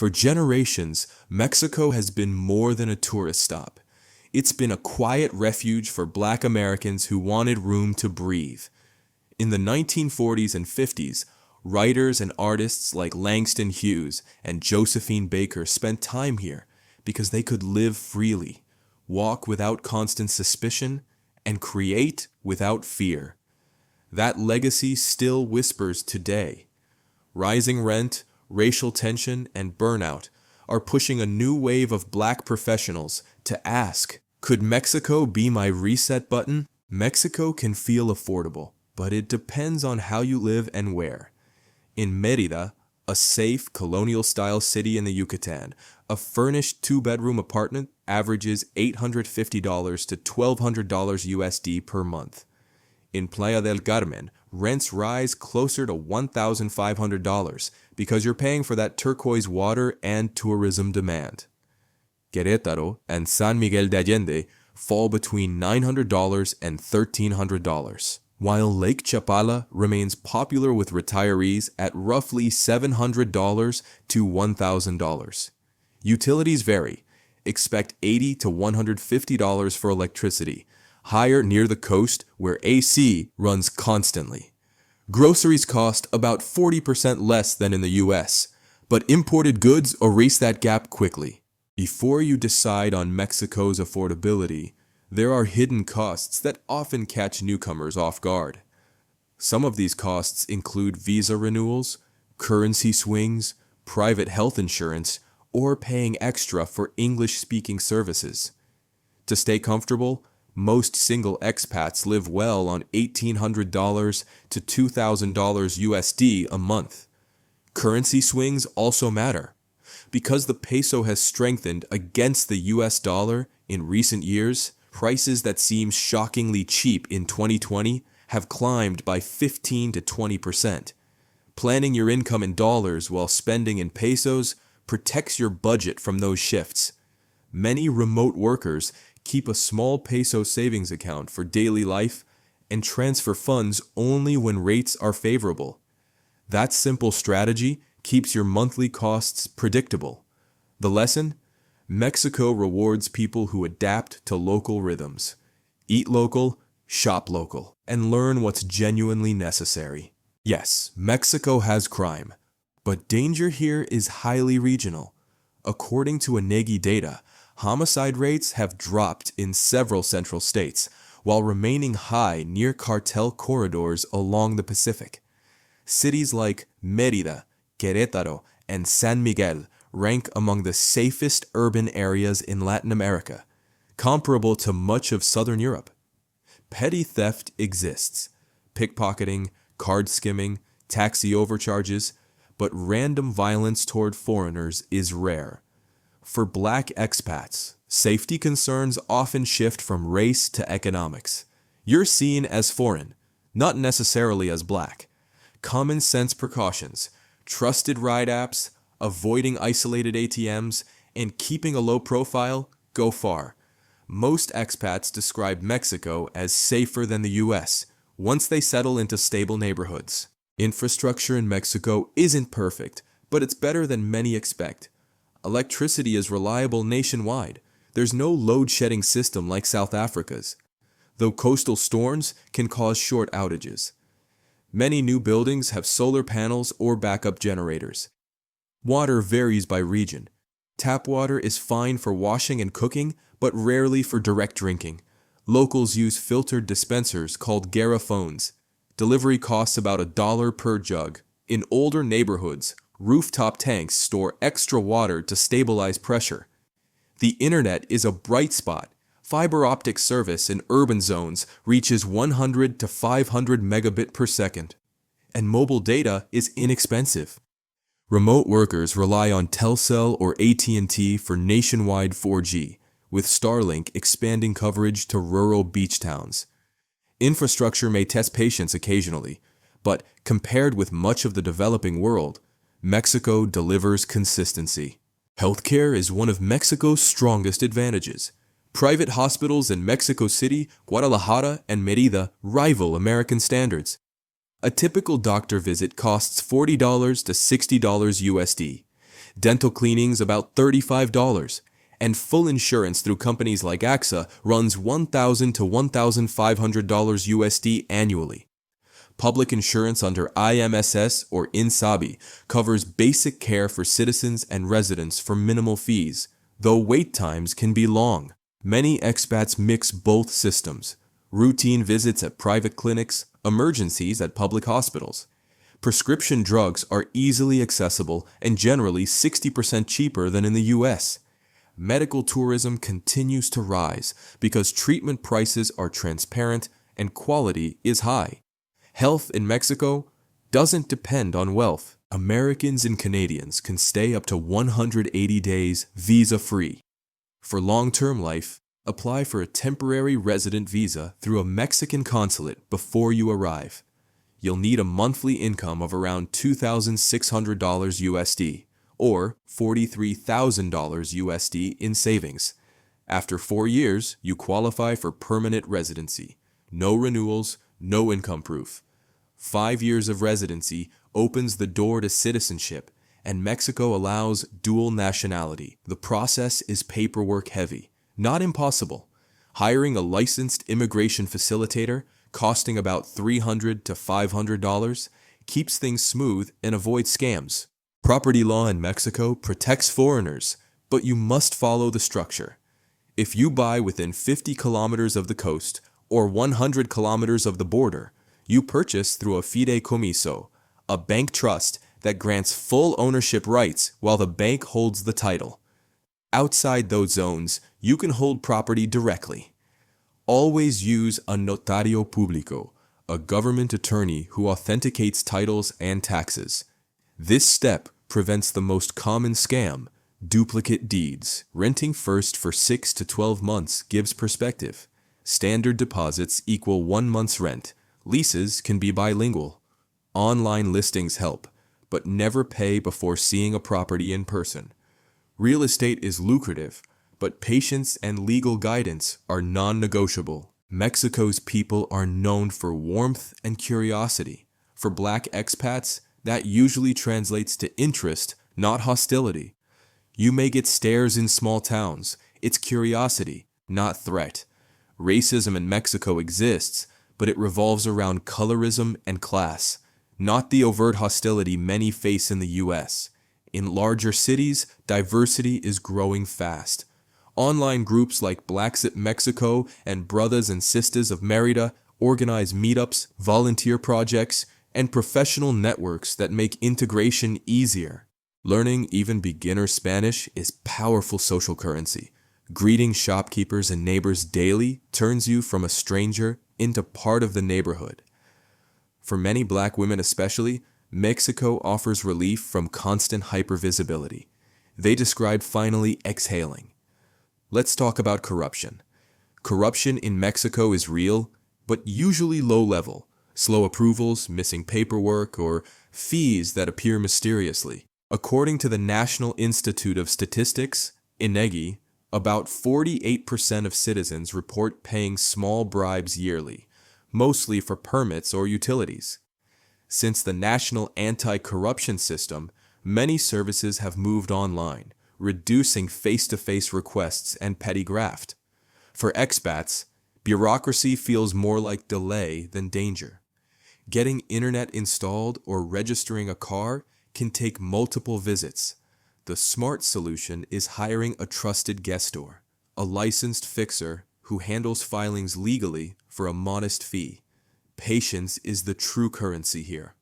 For generations, Mexico has been more than a tourist stop. It's been a quiet refuge for Black Americans who wanted room to breathe. In the 1940s and 50s, writers and artists like Langston Hughes and Josephine Baker spent time here because they could live freely, walk without constant suspicion, and create without fear. That legacy still whispers today. Rising rent, racial tension, and burnout are pushing a new wave of Black professionals to ask, could Mexico be my reset button? Mexico can feel affordable, but it depends on how you live and where. In Mérida, a safe colonial-style city in the Yucatan, a furnished two-bedroom apartment averages $850 to $1,200 USD per month. In Playa del Carmen, rents rise closer to $1,500 because you're paying for that turquoise water and tourism demand. Querétaro and San Miguel de Allende fall between $900 and $1,300, while Lake Chapala remains popular with retirees at roughly $700 to $1,000. Utilities vary. Expect $80 to $150 for electricity, higher near the coast where AC runs constantly. Groceries cost about 40% less than in the US, but imported goods erase that gap quickly. Before you decide on Mexico's affordability, there are hidden costs that often catch newcomers off guard. Some of these costs include visa renewals, currency swings, private health insurance, or paying extra for English-speaking services. To stay comfortable, most single expats live well on $1,800 to $2,000 USD a month. Currency swings also matter. Because the peso has strengthened against the US dollar in recent years, prices that seemed shockingly cheap in 2020 have climbed by 15 to 20%. Planning your income in dollars while spending in pesos protects your budget from those shifts. Many remote workers keep a small peso savings account for daily life and transfer funds only when rates are favorable. That simple strategy keeps your monthly costs predictable. The lesson? Mexico rewards people who adapt to local rhythms. Eat local, shop local, and learn what's genuinely necessary. Yes, Mexico has crime, but danger here is highly regional. According to INEGI data, homicide rates have dropped in several central states, while remaining high near cartel corridors along the Pacific. Cities like Mérida, Querétaro, and San Miguel rank among the safest urban areas in Latin America, comparable to much of Southern Europe. Petty theft exists, pickpocketing, card skimming, taxi overcharges, but random violence toward foreigners is rare. For Black expats, safety concerns often shift from race to economics. You're seen as foreign, not necessarily as Black. Common sense precautions, trusted ride apps, avoiding isolated ATMs, and keeping a low profile go far. Most expats describe Mexico as safer than the US once they settle into stable neighborhoods. Infrastructure in Mexico isn't perfect, but it's better than many expect. Electricity is reliable nationwide. There's no load-shedding system like South Africa's, though coastal storms can cause short outages. Many new buildings have solar panels or backup generators. Water varies by region. Tap water is fine for washing and cooking, but rarely for direct drinking. Locals use filtered dispensers called garrafones. Delivery costs about $1 per jug. In older neighborhoods, rooftop tanks store extra water to stabilize pressure. The internet is a bright spot. Fiber optic service in urban zones reaches 100 to 500 megabit per second. And mobile data is inexpensive. Remote workers rely on Telcel or AT&T for nationwide 4G, with Starlink expanding coverage to rural beach towns. Infrastructure may test patience occasionally, but compared with much of the developing world, Mexico delivers consistency. Healthcare is one of Mexico's strongest advantages. Private hospitals in Mexico City, Guadalajara, and Mérida rival American standards. A typical doctor visit costs $40 to $60 USD. Dental cleaning's about $35, and full insurance through companies like AXA runs $1,000 to $1,500 USD annually. Public insurance under IMSS or INSABI covers basic care for citizens and residents for minimal fees, though wait times can be long. Many expats mix both systems: routine visits at private clinics, emergencies at public hospitals. Prescription drugs are easily accessible and generally 60% cheaper than in the US. Medical tourism continues to rise because treatment prices are transparent and quality is high. Health in Mexico doesn't depend on wealth. Americans and Canadians can stay up to 180 days visa-free. For long-term life, apply for a temporary resident visa through a Mexican consulate before you arrive. You'll need a monthly income of around $2,600 USD or $43,000 USD in savings. After 4 years, you qualify for permanent residency. No renewals, no income proof. 5 years of residency opens the door to citizenship, and Mexico allows dual nationality. The process is paperwork heavy, not impossible. Hiring a licensed immigration facilitator, costing about $300 to $500, keeps things smooth and avoids scams. Property law in Mexico protects foreigners, but you must follow the structure. If you buy within 50 kilometers of the coast or 100 kilometers of the border, you purchase through a fideicomiso, a bank trust that grants full ownership rights while the bank holds the title. Outside those zones, you can hold property directly. Always use a notario público, a government attorney who authenticates titles and taxes. This step prevents the most common scam, duplicate deeds. Renting first for 6 to 12 months gives perspective. Standard deposits equal 1 month's rent. Leases can be bilingual. Online listings help, but never pay before seeing a property in person. Real estate is lucrative, but patience and legal guidance are non-negotiable. Mexico's people are known for warmth and curiosity. For Black expats, that usually translates to interest, not hostility. You may get stares in small towns. It's curiosity, not threat. Racism in Mexico exists, but it revolves around colorism and class, not the overt hostility many face in the US. In larger cities, diversity is growing fast. Online groups like Blacks at Mexico and Brothers and Sisters of Merida organize meetups, volunteer projects, and professional networks that make integration easier. Learning even beginner Spanish is powerful social currency. Greeting shopkeepers and neighbors daily turns you from a stranger into part of the neighborhood. For many Black women especially, Mexico offers relief from constant hypervisibility. They describe finally exhaling. Let's talk about corruption. Corruption in Mexico is real, but usually low level. Slow approvals, missing paperwork, or fees that appear mysteriously. According to the National Institute of Statistics, INEGI, about 48% of citizens report paying small bribes yearly, mostly for permits or utilities. Since the national anti-corruption system, many services have moved online, reducing face-to-face requests and petty graft. For expats, bureaucracy feels more like delay than danger. Getting internet installed or registering a car can take multiple visits. The smart solution is hiring a trusted guestor, a licensed fixer who handles filings legally for a modest fee. Patience is the true currency here.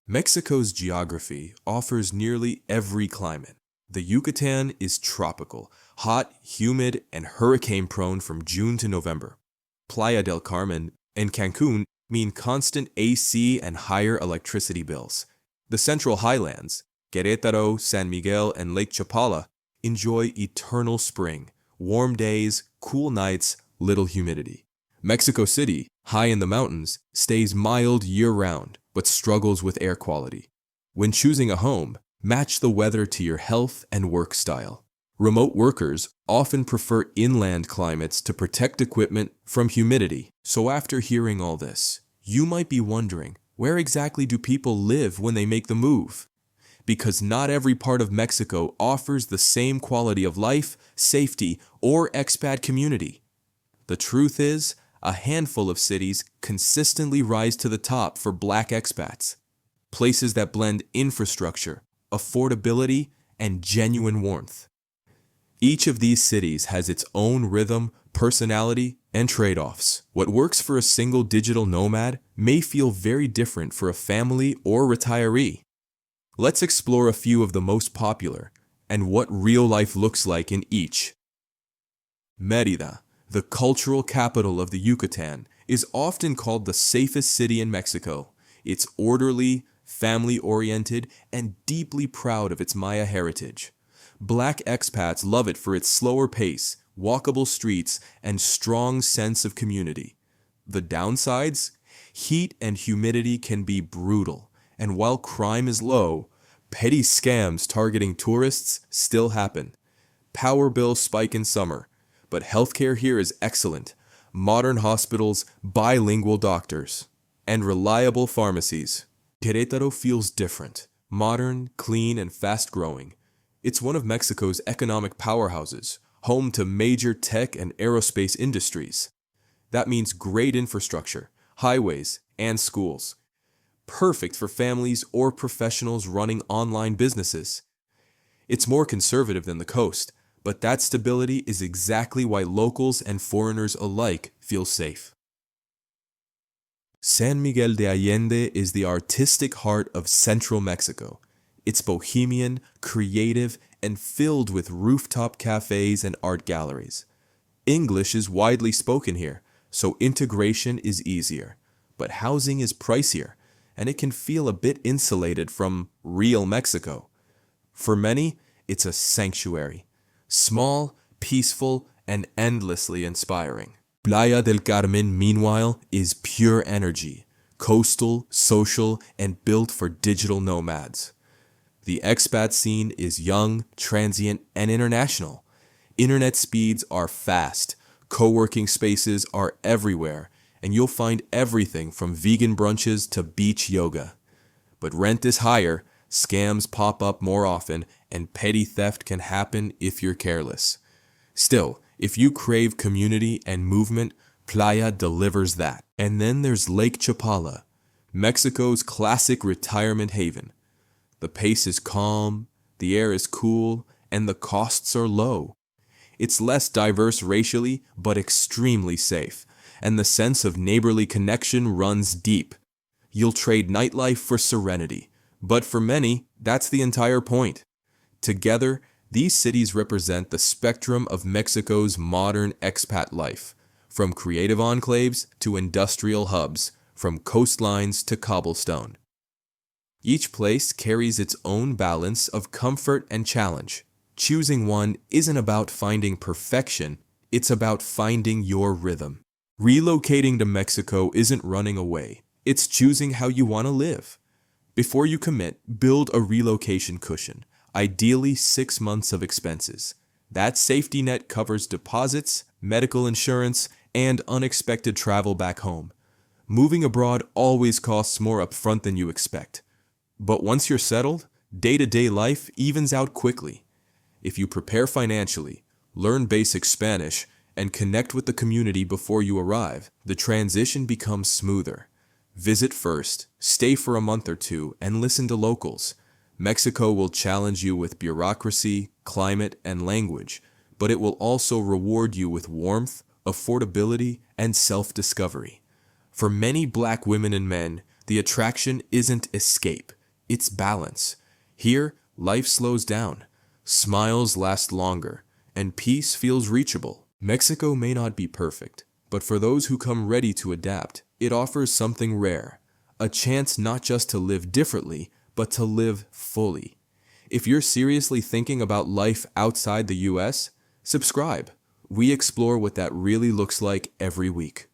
Mexico's geography offers nearly every climate. The Yucatan is tropical, hot, humid, and hurricane-prone from June to November. Playa del Carmen and Cancun mean constant AC and higher electricity bills. The Central Highlands, Querétaro, San Miguel, and Lake Chapala, enjoy eternal spring, warm days, cool nights, little humidity. Mexico City, high in the mountains, stays mild year-round, but struggles with air quality. When choosing a home, match the weather to your health and work style. Remote workers often prefer inland climates to protect equipment from humidity. So after hearing all this, you might be wondering, where exactly do people live when they make the move? because not every part of Mexico offers the same quality of life, safety, or expat community. The truth is, a handful of cities consistently rise to the top for Black expats, places that blend infrastructure, affordability, and genuine warmth. Each of these cities has its own rhythm, personality, and trade-offs. What works for a single digital nomad may feel very different for a family or retiree. Let's explore a few of the most popular and what real life looks like in each. Mérida, the cultural capital of the Yucatan, is often called the safest city in Mexico. It's orderly, family-oriented, and deeply proud of its Maya heritage. Black expats love it for its slower pace, walkable streets, and strong sense of community. The downsides? Heat and humidity can be brutal, and while crime is low, petty scams targeting tourists still happen. Power bills spike in summer, but healthcare here is excellent. Modern hospitals, bilingual doctors, and reliable pharmacies. Querétaro feels different. Modern, clean, and fast-growing. It's one of Mexico's economic powerhouses, home to major tech and aerospace industries. That means great infrastructure, highways, and schools. Perfect for families or professionals running online businesses. It's more conservative than the coast, but that stability is exactly why locals and foreigners alike feel safe. San Miguel de Allende is the artistic heart of central Mexico. It's bohemian, creative, and filled with rooftop cafes and art galleries. English is widely spoken here, so integration is easier. But housing is pricier, and it can feel a bit insulated from real Mexico. For many, it's a sanctuary. Small, peaceful, and endlessly inspiring. Playa del Carmen, meanwhile, is pure energy, coastal, social, and built for digital nomads. The expat scene is young, transient, and international. Internet speeds are fast, co-working spaces are everywhere, and you'll find everything from vegan brunches to beach yoga. But rent is higher, scams pop up more often, and petty theft can happen if you're careless. Still, if you crave community and movement, Playa delivers that. And then there's Lake Chapala, Mexico's classic retirement haven. The pace is calm, the air is cool, and the costs are low. It's less diverse racially, but extremely safe, and the sense of neighborly connection runs deep. You'll trade nightlife for serenity, but for many, that's the entire point. Together, these cities represent the spectrum of Mexico's modern expat life, from creative enclaves to industrial hubs, from coastlines to cobblestone. Each place carries its own balance of comfort and challenge. Choosing one isn't about finding perfection, it's about finding your rhythm. Relocating to Mexico isn't running away, it's choosing how you want to live. Before you commit, build a relocation cushion, ideally 6 months of expenses. That safety net covers deposits, medical insurance, and unexpected travel back home. Moving abroad always costs more upfront than you expect. But once you're settled, day-to-day life evens out quickly. If you prepare financially, learn basic Spanish, and connect with the community before you arrive, the transition becomes smoother. Visit first, stay for a month or two, and listen to locals. Mexico will challenge you with bureaucracy, climate, and language, but it will also reward you with warmth, affordability, and self-discovery. For many Black women and men, the attraction isn't escape. It's balance. Here, life slows down, smiles last longer, and peace feels reachable. Mexico may not be perfect, but for those who come ready to adapt, it offers something rare, a chance not just to live differently, but to live fully. If you're seriously thinking about life outside the US, subscribe. We explore what that really looks like every week.